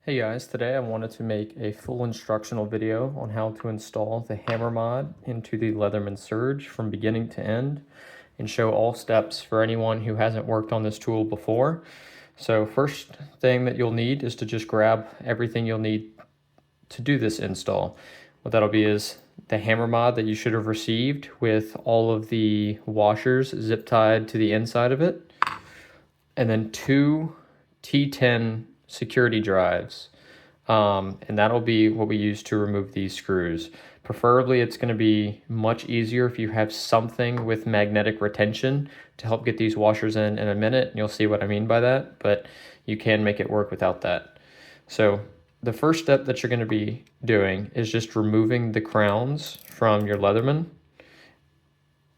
Hey guys, today I wanted to make a full instructional video on how to install the hammer mod into the Leatherman Surge from beginning to end and show all steps for anyone who hasn't worked on this tool before. So first thing that you'll need is to just grab everything you'll need to do this install. What that'll be is the hammer mod that you should have received with all of the washers zip tied to the inside of it, and then two T10 security drives, and that'll be what we use to remove these screws. Preferably it's going to be much easier if you have something with magnetic retention to help get these washers in a minute, and you'll see what I mean by that, but you can make it work without that. So the first step that you're going to be doing is just removing the crowns from your Leatherman.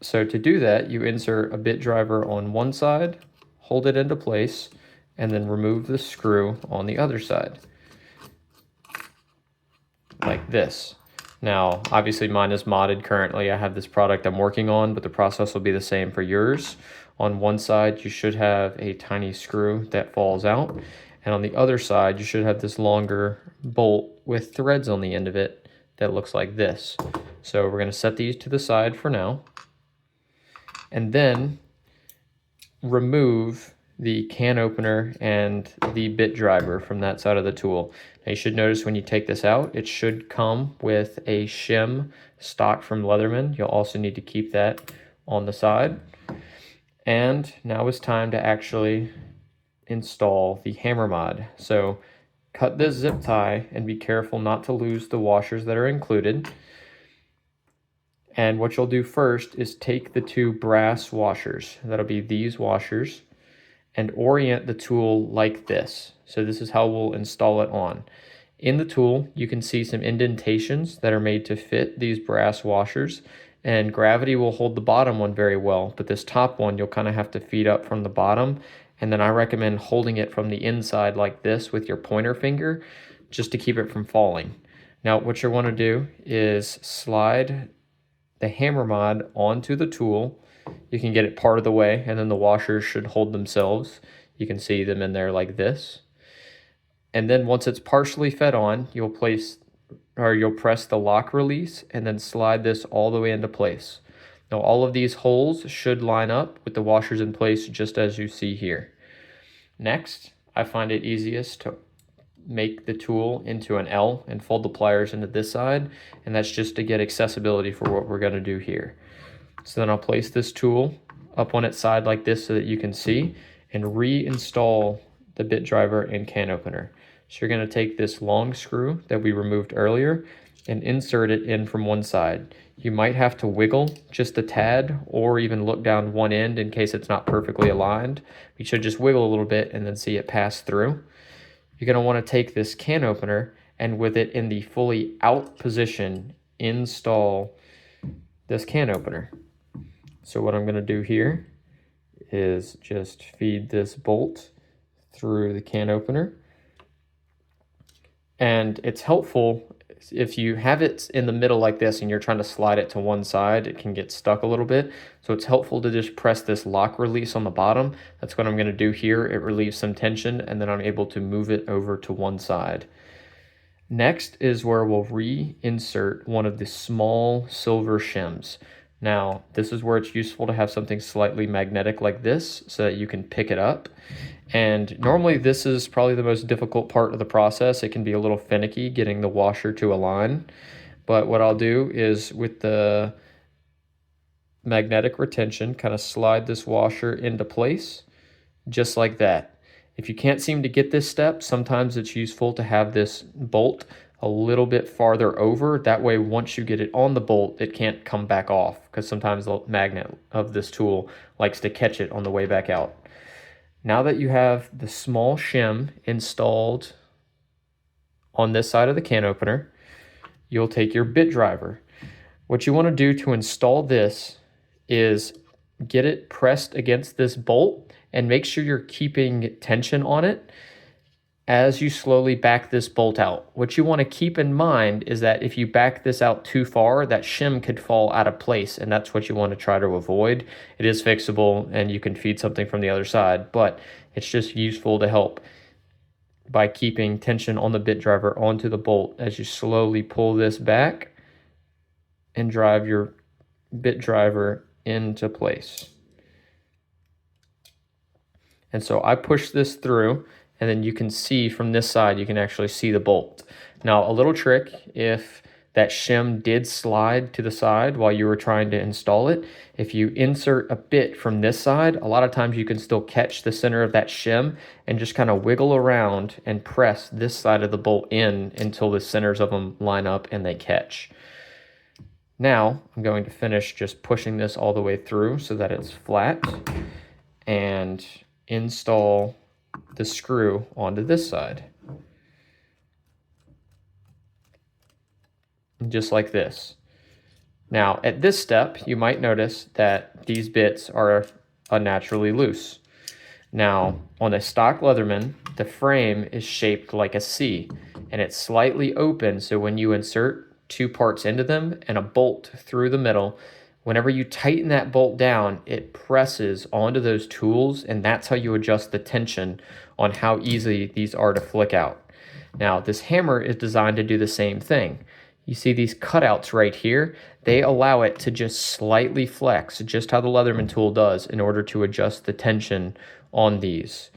So to do that, you insert a bit driver on one side, hold it into place, and then remove the screw on the other side, like this. Now, obviously mine is modded currently. I have this product I'm working on, but the process will be the same for yours. On one side, you should have a tiny screw that falls out, and on the other side, you should have this longer bolt with threads on the end of it that looks like this. So we're going to set these to the side for now, and then remove the can opener and the bit driver from that side of the tool. Now you should notice when you take this out, it should come with a shim stock from Leatherman. You'll also need to keep that on the side. And now it's time to actually install the hammer mod. So cut this zip tie and be careful not to lose the washers that are included. And what you'll do first is take the two brass washers, that'll be these washers, and orient the tool like this. So this is how we'll install it on. In the tool, you can see some indentations that are made to fit these brass washers, and gravity will hold the bottom one very well, but this top one you'll kind of have to feed up from the bottom, and then I recommend holding it from the inside like this with your pointer finger just to keep it from falling. Now what you want to do is slide the hammer mod onto the tool. You can get it part of the way, and then the washers should hold themselves. You can see them in there like this. And then once it's partially fed on, you'll press the lock release and then slide this all the way into place. Now all of these holes should line up with the washers in place just as you see here. Next, I find it easiest to make the tool into an L and fold the pliers into this side, and that's just to get accessibility for what we're going to do here. So then I'll place this tool up on its side like this so that you can see, and reinstall the bit driver and can opener. So you're going to take this long screw that we removed earlier and insert it in from one side. You might have to wiggle just a tad or even look down one end in case it's not perfectly aligned. You should just wiggle a little bit and then see it pass through. You're going to want to take this can opener and with it in the fully out position, install this can opener. So what I'm going to do here is just feed this bolt through the can opener. And it's helpful if you have it in the middle like this and you're trying to slide it to one side, it can get stuck a little bit. So it's helpful to just press this lock release on the bottom. That's what I'm going to do here. It relieves some tension, and then I'm able to move it over to one side. Next is where we'll reinsert one of the small silver shims. Now, this is where it's useful to have something slightly magnetic like this so that you can pick it up. And normally this is probably the most difficult part of the process. It can be a little finicky getting the washer to align. But what I'll do is with the magnetic retention, kind of slide this washer into place just like that. If you can't seem to get this step, sometimes it's useful to have this bolt a little bit farther over. That way, once you get it on the bolt, it can't come back off, because sometimes the magnet of this tool likes to catch it on the way back out. Now that you have the small shim installed on this side of the can opener, you'll take your bit driver. What you want to do to install this is get it pressed against this bolt and make sure you're keeping tension on it as you slowly back this bolt out. What you want to keep in mind is that if you back this out too far, that shim could fall out of place, and that's what you want to try to avoid. It is fixable and you can feed something from the other side, but it's just useful to help by keeping tension on the bit driver onto the bolt as you slowly pull this back and drive your bit driver into place. And so I push this through, and then you can see from this side, you can actually see the bolt. Now, a little trick, if that shim did slide to the side while you were trying to install it, if you insert a bit from this side, a lot of times you can still catch the center of that shim and just kind of wiggle around and press this side of the bolt in until the centers of them line up and they catch. Now, I'm going to finish just pushing this all the way through so that it's flat, and install the screw onto this side. Just like this. Now, at this step, you might notice that these bits are unnaturally loose. Now, on a stock Leatherman, the frame is shaped like a C, and it's slightly open, so when you insert two parts into them and a bolt through the middle, whenever you tighten that bolt down, it presses onto those tools, and that's how you adjust the tension on how easy these are to flick out. Now, this hammer is designed to do the same thing. You see these cutouts right here? They allow it to just slightly flex, just how the Leatherman tool does, in order to adjust the tension on these.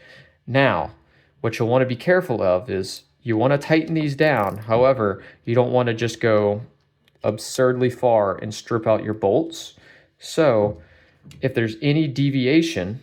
Now, what you'll want to be careful of is you want to tighten these down. However, you don't want to just go absurdly far and strip out your bolts. So if there's any deviation,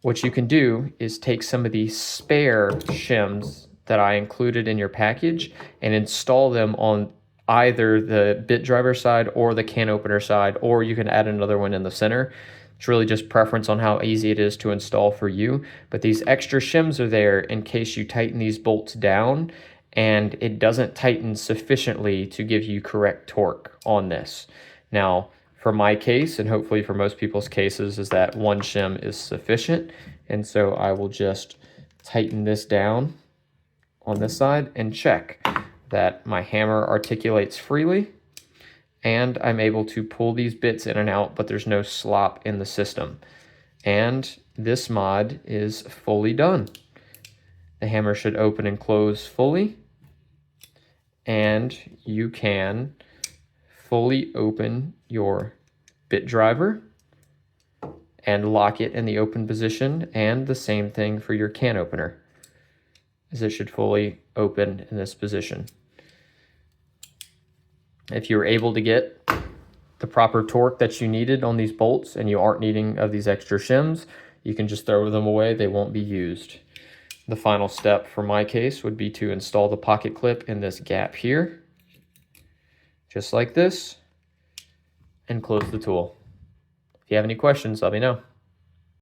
what you can do is take some of these spare shims that I included in your package and install them on either the bit driver side or the can opener side, or you can add another one in the center. It's really just preference on how easy it is to install for you. But these extra shims are there in case you tighten these bolts down and it doesn't tighten sufficiently to give you correct torque on this. Now, for my case, and hopefully for most people's cases, is that one shim is sufficient. And so I will just tighten this down on this side and check that my hammer articulates freely and I'm able to pull these bits in and out, but there's no slop in the system. And this mod is fully done. The hammer should open and close fully, and you can fully open your bit driver and lock it in the open position, and the same thing for your can opener, as it should fully open in this position. If you're able to get the proper torque that you needed on these bolts and you aren't needing of these extra shims, you can just throw them away. They won't be used. The final step for my case would be to install the pocket clip in this gap here, just like this, and close the tool. If you have any questions, let me know.